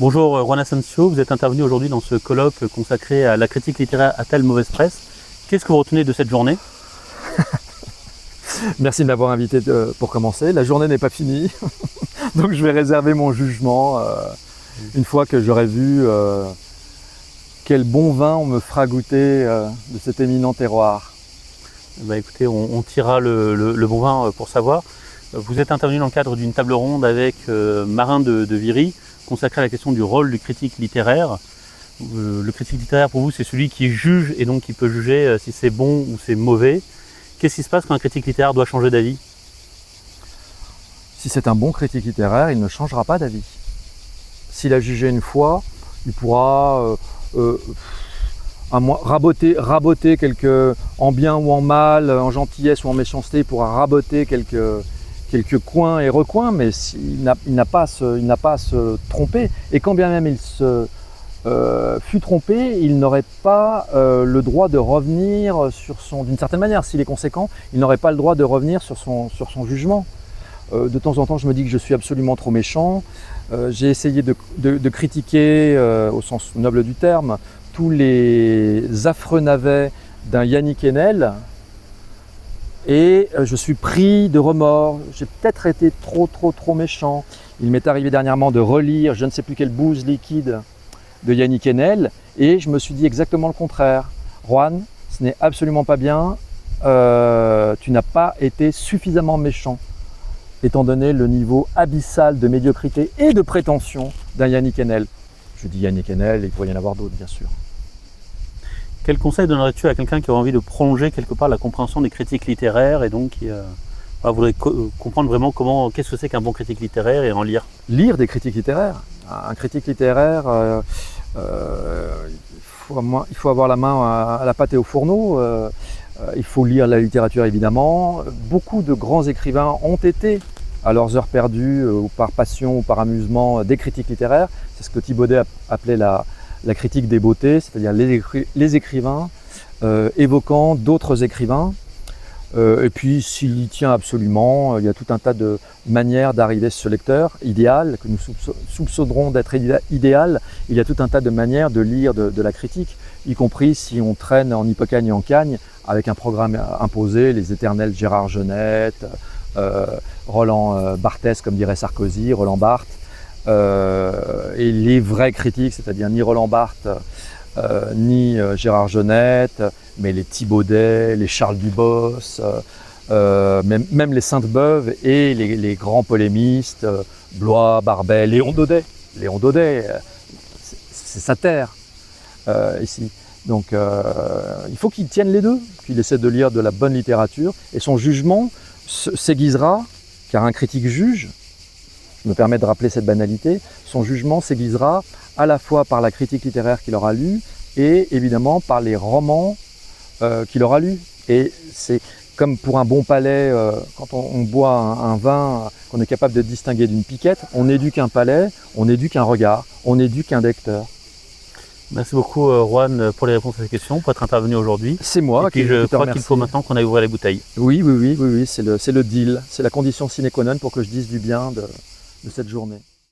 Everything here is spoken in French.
Bonjour Juan Asensio, vous êtes intervenu aujourd'hui dans ce colloque consacré à la critique littéraire a-t-elle mauvaise presse? Qu'est-ce que vous retenez de cette journée? Merci de m'avoir invité pour commencer. La journée n'est pas finie, donc je vais réserver mon jugement une fois que j'aurai vu quel bon vin on me fera goûter de cet éminent terroir. Bah écoutez, on tirera le bon vin pour savoir. Vous êtes intervenu dans le cadre d'une table ronde avec Marin de Viry, consacrée à la question du rôle du critique littéraire. Le critique littéraire, pour vous, c'est celui qui juge et donc qui peut juger si c'est bon ou c'est mauvais. Qu'est-ce qui se passe quand un critique littéraire doit changer d'avis? Si c'est un bon critique littéraire, il ne changera pas d'avis. S'il a jugé une fois, il pourra raboter quelques, en bien ou en mal, en gentillesse ou en méchanceté, il pourra raboter quelques coins et recoins, mais il n'a pas à se tromper. Et quand bien même il se fut trompé, il n'aurait pas le droit de revenir d'une certaine manière, s'il est conséquent, il n'aurait pas le droit de revenir sur son jugement. De temps en temps, je me dis que je suis absolument trop méchant. J'ai essayé de critiquer, au sens noble du terme, tous les affreux navets d'un Yannick Enel, et je suis pris de remords. J'ai peut-être été trop méchant. Il m'est arrivé dernièrement de relire je ne sais plus quelle bouse liquide de Yannick Enel, et je me suis dit exactement le contraire. Juan, ce n'est absolument pas bien, tu n'as pas été suffisamment méchant, étant donné le niveau abyssal de médiocrité et de prétention d'un Yannick Enel. Je dis Yannick Enel, il pourrait y en avoir d'autres bien sûr. Quel conseil donnerais-tu à quelqu'un qui aurait envie de prolonger quelque part la compréhension des critiques littéraires et donc qui voudrait comprendre vraiment qu'est-ce que c'est qu'un bon critique littéraire et en lire? Lire des critiques littéraires. Un critique littéraire, il faut avoir la main à la pâte et au fourneau. Il faut lire la littérature évidemment. Beaucoup de grands écrivains ont été, à leurs heures perdues, ou par passion ou par amusement, des critiques littéraires. C'est ce que Thibaudet appelait la critique des beautés, c'est-à-dire les écrivains évoquant d'autres écrivains. Et puis s'il y tient absolument, il y a tout un tas de manières d'arriver à ce lecteur idéal, que nous soupçonnerons d'être idéal. Il y a tout un tas de manières de lire de la critique, y compris si on traîne en Hippocagne et en Cagne avec un programme imposé, les éternels Gérard Genette, Roland Barthès comme dirait Sarkozy, Roland Barthes, et les vrais critiques, c'est-à-dire ni Roland Barthes, ni Gérard Genette, mais les Thibaudet, les Charles Dubos, même les Sainte-Beuve et les grands polémistes, Blois, Barbet, Léon Daudet. Léon Daudet, c'est sa terre ici. Donc il faut qu'il tienne les deux, qu'il essaie de lire de la bonne littérature et son jugement s'aiguisera, car un critique juge. Je me permets de rappeler cette banalité, son jugement s'aiguisera à la fois par la critique littéraire qu'il aura lue et évidemment par les romans qu'il aura lus. Et c'est comme pour un bon palais, quand on boit un vin qu'on est capable de distinguer d'une piquette, on n'éduque un palais, on éduque un regard, on éduque un lecteur. Merci beaucoup Juan pour les réponses à ces questions, pour être intervenu aujourd'hui. C'est moi et puis je crois qu'il faut maintenant qu'on aille ouvrir les bouteilles. Oui, c'est le deal, c'est la condition sine qua non pour que je dise du bien de cette journée.